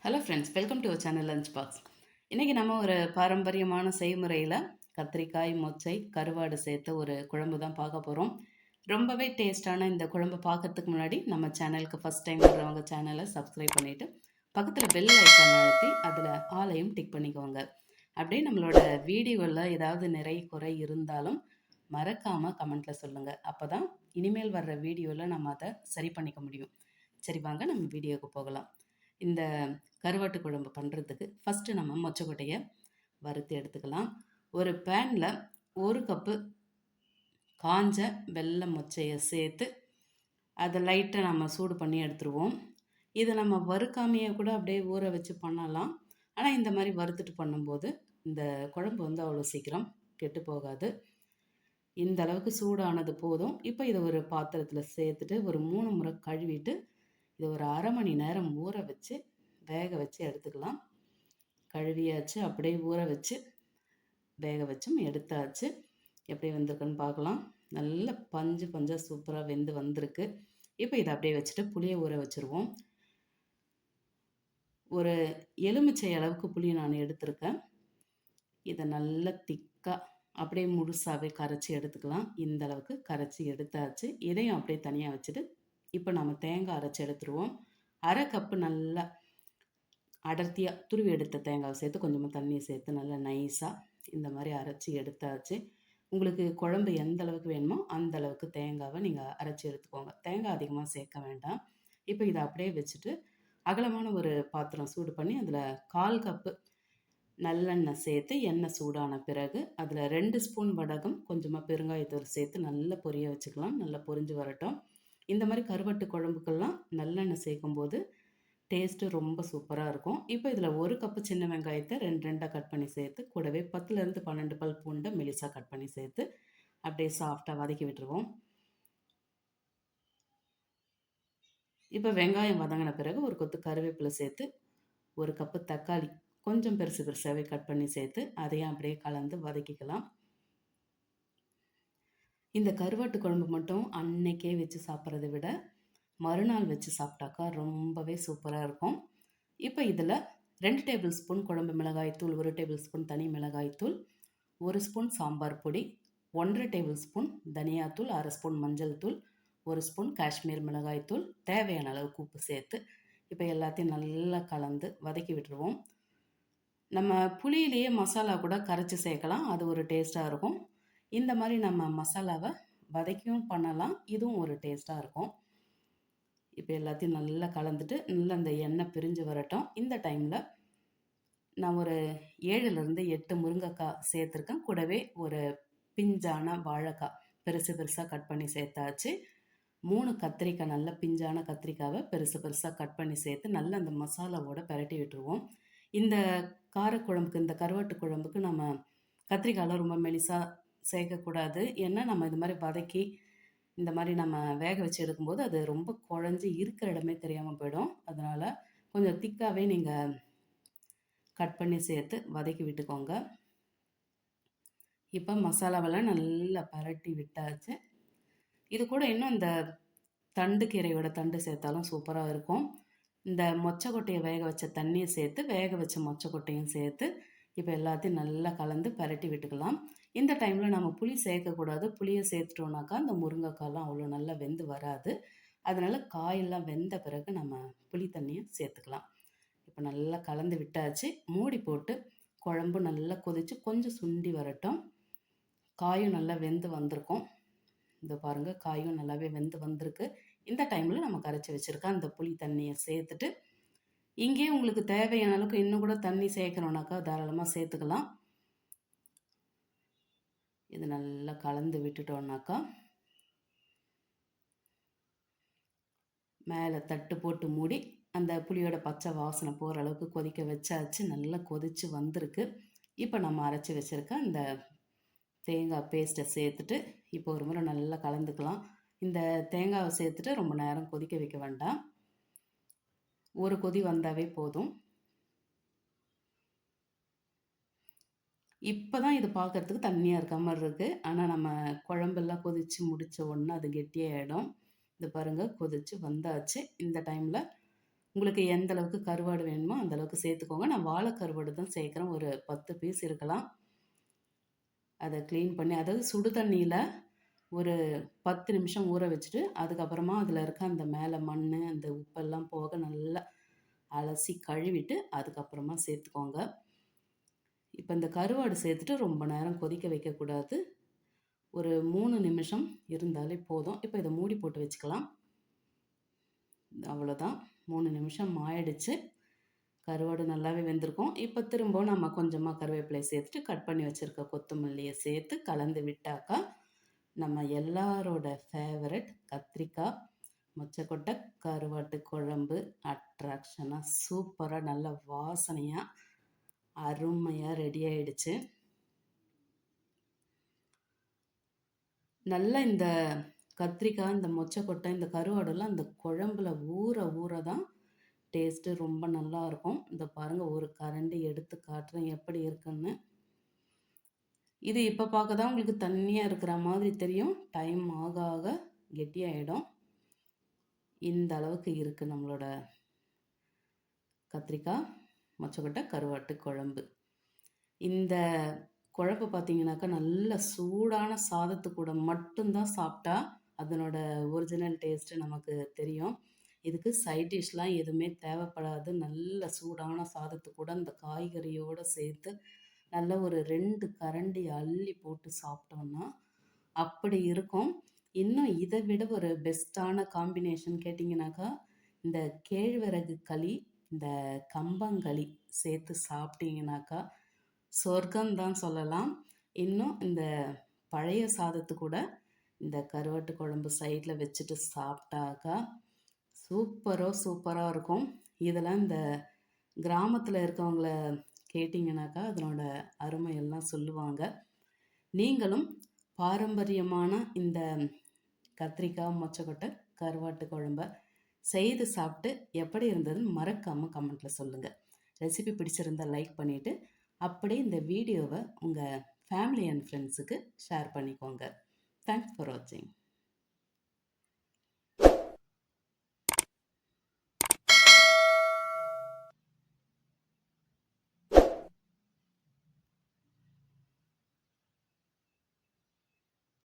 Hello friends, welcome to our channel lunch box. இன்றைக்கி நம்ம ஒரு பாரம்பரியமான செய்முறையில் கத்திரிக்காய், மொச்சை, கருவாடு சேர்த்த ஒரு குழம்பு தான் பார்க்க போகிறோம். ரொம்பவே டேஸ்டான இந்த குழம்பு பார்க்கறதுக்கு முன்னாடி நம்ம சேனலுக்கு ஃபஸ்ட் டைம் வர்றவங்க சேனலை சப்ஸ்கிரைப் பண்ணிவிட்டு பக்கத்தில் பெல் ஐக்கான் அழுத்தி அதில் ஆலையும் டிக் பண்ணிக்கோங்க. அப்படியே நம்மளோட வீடியோவில் ஏதாவது நிறை குறை இருந்தாலும் மறக்காமல் கமெண்ட்டில் சொல்லுங்கள். அப்போ தான் இனிமேல் வர்ற வீடியோவில் நம்ம அதை சரி பண்ணிக்க முடியும். சரி, வாங்க நம்ம வீடியோவுக்கு போகலாம். இந்த கருவாட்டு குழம்பு பண்ணுறதுக்கு ஃபஸ்ட்டு நம்ம மொச்சக்கொட்டையை வறுத்து எடுத்துக்கலாம். ஒரு பேனில் 1 கப்பு காஞ்ச வெள்ளை மொச்சையை சேர்த்து அதை லைட்டாக நம்ம சூடு பண்ணி எடுத்துருவோம். இதை நம்ம வறுக்காமையே கூட அப்படியே ஊற வச்சு பண்ணலாம். ஆனால் இந்த மாதிரி வறுத்துட்டு பண்ணும்போது இந்த குழம்பு அவ்வளோ சீக்கிரம் கெட்டு போகாது. இந்த அளவுக்கு சூடானது போதும். இப்போ இதை ஒரு பாத்திரத்தில் சேர்த்துட்டு ஒரு 3 முறை கழுவிட்டு இதை ஒரு அரை மணி நேரம் ஊற வச்சு வேக வச்சு எடுத்துக்கலாம். கழுவியாச்சு, அப்படியே ஊற வச்சு வேக வச்சும் எடுத்தாச்சு. எப்படி வந்திருக்குன்னு பார்க்கலாம். நல்ல பஞ்சாக சூப்பராக வெந்து வந்திருக்கு. இப்போ இதை அப்படியே வச்சுட்டு புளியை ஊற வச்சுருவோம். ஒரு எலுமிச்சை அளவுக்கு புளி நான் எடுத்திருக்கேன். இதை நல்லா திக்காக அப்படியே முழுசாகவே கரைச்சி எடுத்துக்கலாம். இந்த அளவுக்கு கரைச்சி எடுத்தாச்சு. இதையும் அப்படியே தனியாக வச்சுட்டு இப்போ நம்ம தேங்காய் அரைச்சி எடுத்துருவோம். அரை கப்பு நல்லா அடர்த்தியாக துருவி எடுத்த தேங்காவை சேர்த்து கொஞ்சமாக தண்ணியை சேர்த்து நல்லா நைஸாக இந்த மாதிரி அரைச்சி எடுத்தாச்சு. உங்களுக்கு குழம்பு எந்த அளவுக்கு வேணுமோ அந்த அளவுக்கு தேங்காவை நீங்கள் அரைச்சி எடுத்துக்கோங்க. தேங்காய் அதிகமாக சேர்க்க வேண்டாம். இப்போ இதை அப்படியே வச்சுட்டு அகலமான ஒரு பாத்திரம் சூடு பண்ணி அதில் 1/4 கப்பு நல்லெண்ணெய் சேர்த்து எண்ணெய் சூடான பிறகு அதில் 2 ஸ்பூன் வடகம், கொஞ்சமாக பெருங்காயத்தூள் சேர்த்து நல்லா பொரிய வச்சுக்கலாம். நல்லா பொரிஞ்சு வரட்டும். இந்த மாதிரி கருவாட்டு குழம்புக்கெல்லாம் நல்லெண்ணெய் சேர்க்கும்போது டேஸ்ட்டு ரொம்ப சூப்பராக இருக்கும். இப்போ இதில் 1 கப்பு சின்ன வெங்காயத்தை 2 கட் பண்ணி சேர்த்து கூடவே 10லேருந்து 12 பல் பூண்டை மெலிசாக கட் பண்ணி சேர்த்து அப்படியே சாஃப்டாக வதக்கி விட்டுருவோம். இப்போ வெங்காயம் வதங்கின பிறகு ஒரு கொத்து கருவேப்பிலை சேர்த்து 1 கப்பு தக்காளி கொஞ்சம் பெருசாகவே கட் பண்ணி சேர்த்து அதையும் அப்படியே கலந்து வதக்கிக்கலாம். இந்த கருவாட்டு குழம்பு மட்டும் அன்னைக்கே வச்சு சாப்பிட்றத விட மறுநாள் வச்சு சாப்பிட்டாக்கா ரொம்பவே சூப்பராக இருக்கும். இப்போ இதில் 2 டேபிள் ஸ்பூன் குழம்பு மிளகாய்த்தூள், 1 டேபிள் ஸ்பூன் தனி மிளகாய்த்தூள், 1 ஸ்பூன் சாம்பார் பொடி, 1 டேபிள் ஸ்பூன் தனியாத்தூள், 1/2 ஸ்பூன் மஞ்சள் தூள், 1 ஸ்பூன் காஷ்மீர் மிளகாய்த்தூள், தேவையான அளவுக்கு உப்பு சேர்த்து இப்போ எல்லாத்தையும் நல்லா கலந்து வதக்கி விட்டுருவோம். நம்ம புளியிலேயே மசாலா கூட கரைச்சி சேர்க்கலாம். அது ஒரு டேஸ்ட்டாக இருக்கும். இந்த மாதிரி நம்ம மசாலாவை வதக்கியும் பண்ணலாம். இதுவும் ஒரு டேஸ்ட்டாக இருக்கும். இப்போ எல்லாத்தையும் நல்லா கலந்துட்டு நல்லா அந்த எண்ணெய் பிரிஞ்சு வரட்டும். இந்த டைமில் நான் ஒரு 7லேருந்து 8 முருங்கைக்காய் சேர்த்துருக்கேன். கூடவே ஒரு பிஞ்சான வாழைக்காய் பெருசாக கட் பண்ணி சேர்த்தாச்சு. 3 கத்திரிக்காய், நல்ல பிஞ்சான கத்திரிக்காவை பெருசாக கட் பண்ணி சேர்த்து நல்லா அந்த மசாலாவோட பரட்டி விட்டுருவோம். இந்த காரக்குழம்புக்கு, இந்த கருவாட்டு குழம்புக்கு நம்ம கத்திரிக்காயெலாம் ரொம்ப மெலிசாக சேர்க்கக்கூடாது. ஏன்னா நம்ம இது மாதிரி வதக்கி இந்த மாதிரி நம்ம வேக வச்சு எடுக்கும்போது அது ரொம்ப குழஞ்சி இருக்கிற இடமே தெரியாமல் போயிடும். அதனால் கொஞ்சம் திக்காகவே நீங்கள் கட் பண்ணி சேர்த்து வதக்கி விட்டுக்கோங்க. இப்போ மசாலாவெல்லாம் நல்லா பரட்டி விட்டாச்சு. இது கூட இன்னும் இந்த தண்டு கீரையோட தண்டு சேர்த்தாலும் சூப்பராக இருக்கும். இந்த மொச்சக்கொட்டையை வேக வச்ச தண்ணியை சேர்த்து வேக வச்ச மொச்சக்கொட்டையும் சேர்த்து இப்போ எல்லாத்தையும் நல்லா கலந்து பரட்டி விட்டுக்கலாம். இந்த டைமில் நம்ம புளி சேர்க்கக்கூடாது. புளியை சேர்த்துட்டோம்னாக்கா அந்த முருங்கைக்காயெலாம் அவ்வளோ நல்லா வெந்து வராது. அதனால் காயெல்லாம் வெந்த பிறகு நம்ம புளி தண்ணியை சேர்த்துக்கலாம். இப்போ நல்லா கலந்து விட்டாச்சு. மூடி போட்டு குழம்பு நல்லா கொதித்து கொஞ்சம் சுண்டி வரட்டும். காயும் நல்லா வெந்து வந்திருக்கும். இந்த பாருங்கள், காயும் நல்லாவே வெந்து வந்திருக்கு. இந்த டைமில் நம்ம கரைச்சி வச்சுருக்க அந்த புளி தண்ணியை சேர்த்துட்டு இங்கேயே உங்களுக்கு தேவையான அளவுக்கு இன்னும் கூட தண்ணி சேர்க்கணுன்னாக்கா தாராளமாக சேர்த்துக்கலாம். இது நல்லா கலந்து விட்டுட்டோம்னாக்கா மேலே தட்டு போட்டு மூடி அந்த புளியோட பச்சை வாசனை போகிற அளவுக்கு கொதிக்க வச்சாச்சு. நல்லா கொதித்து வந்திருக்கு. இப்போ நம்ம அரைச்சி வச்சுருக்க இந்த தேங்காய் பேஸ்ட்டை சேர்த்துட்டு இப்போ ஒரு முறை நல்லா கலந்துக்கலாம். இந்த தேங்காவை சேர்த்துட்டு ரொம்ப நேரம் கொதிக்க வைக்க வேண்டாம். ஒரு கொதி வந்தாவே போதும். இப்போ தான் இது பார்க்குறதுக்கு தண்ணியாக இருக்க மாதிரி இருக்குது. ஆனால் நம்ம குழம்பெல்லாம் கொதித்து முடித்த உடனே அது கெட்டியாகிடும். இது பாருங்கள், கொதித்து வந்தாச்சு. இந்த டைமில் உங்களுக்கு எந்த அளவுக்கு கருவாடு வேணுமோ அந்த அளவுக்கு சேர்த்துக்கோங்க. நான் வாழை கருவாடு தான் சேர்க்குறேன். ஒரு 10 பீஸ் இருக்கலாம். அதை க்ளீன் பண்ணி அதாவது சுடு தண்ணியில் ஒரு 10 நிமிஷம் ஊற வச்சுட்டு, அதுக்கப்புறமா அதில் இருக்க அந்த மேலே மண், அந்த உப்பெல்லாம் போக நல்லா அலசி கழுவிட்டு, அதுக்கப்புறமா சேர்த்துக்கோங்க. இப்போ இந்த கருவாடு சேர்த்துட்டு ரொம்ப நேரம் கொதிக்க வைக்கக்கூடாது. ஒரு 3 நிமிஷம் இருந்தாலே போதும். இப்போ இதை மூடி போட்டு வச்சுக்கலாம். அவ்வளோதான். 3 நிமிஷம் ஆயிடுச்சு. கருவாடு நல்லாவே வெந்திருக்கும். இப்போ திரும்பவும் நம்ம கொஞ்சமாக கருவேப்பிலையை சேர்த்துட்டு கட் பண்ணி வச்சுருக்க கொத்தமல்லியை சேர்த்து கலந்து விட்டாக்கா, நம்ம எல்லாரோட ஃபேவரட் கத்திரிக்காய் மொச்சக்கொட்டை கருவாட்டு குழம்பு அட்ராக்ஷனாக சூப்பராக நல்ல வாசனையாக அருமையாக ரெடி ஆயிடுச்சு. நல்லா இந்த கத்திரிக்காய், இந்த மொச்சக்கொட்டை, இந்த கருவாடெல்லாம் அந்த குழம்புல ஊற ஊற தான் டேஸ்ட்டு ரொம்ப நல்லாயிருக்கும். இந்த பாருங்கள், ஒரு கரண்டி எடுத்து காட்டுறேன் எப்படி இருக்குன்னு. இது இப்போ பார்க்க தான் உங்களுக்கு தண்ணியாக இருக்கிற மாதிரி தெரியும். டைம் ஆக ஆக கெட்டியாயிடும். இந்த அளவுக்கு இருக்குது நம்மளோட கத்திரிக்காய் மொச்சக்கொட்டை கருவாட்டு குழம்பு. இந்த குழம்பு பார்த்தீங்கன்னாக்கா நல்ல சூடான சாதத்து கூட மட்டும்தான் சாப்பிட்டா அதனோட ஒரிஜினல் டேஸ்ட்டு நமக்கு தெரியும். இதுக்கு சைட் டிஷ்லாம் எதுவுமே தேவைப்படாது. நல்ல சூடான சாதத்து கூட இந்த காய்கறியோடு சேர்த்து நல்ல ஒரு 2 கரண்டி அள்ளி போட்டு சாப்பிட்டோம்னா அப்படி இருக்கும். இன்னும் இதை விட ஒரு பெஸ்ட்டான காம்பினேஷன் கேட்டிங்கனாக்கா, இந்த கேழ்வரகு களி, இந்த கம்பங்களி சேர்த்து சாப்பிட்டீங்கனாக்கா சொர்க்கம் தான் சொல்லலாம். இன்னும் இந்த பழைய சாதத்து கூட இந்த கருவாட்டு குழம்பு சைடில் வச்சுட்டு சாப்பிட்டாக்கா சூப்பராக இருக்கும். இதெல்லாம் இந்த கிராமத்தில் இருக்கவங்கள கேட்டிங்கனாக்கா அதனோட அருமையெல்லாம் சொல்லுவாங்க. நீங்களும் பாரம்பரியமான இந்த கத்திரிக்காய் மொச்சக்கொட்டை கருவாட்டு குழம்ப செய்து சாப்பிட்டு எப்படி இருந்ததுன்னு மறக்காமல் கமெண்ட்டில் சொல்லுங்கள். ரெசிபி பிடிச்சிருந்தால் லைக் பண்ணிவிட்டு அப்படியே இந்த வீடியோவை உங்கள் ஃபேமிலி அண்ட் ஃப்ரெண்ட்ஸுக்கு ஷேர் பண்ணிக்கோங்க. தேங்க்ஸ் ஃபார் வாட்சிங்.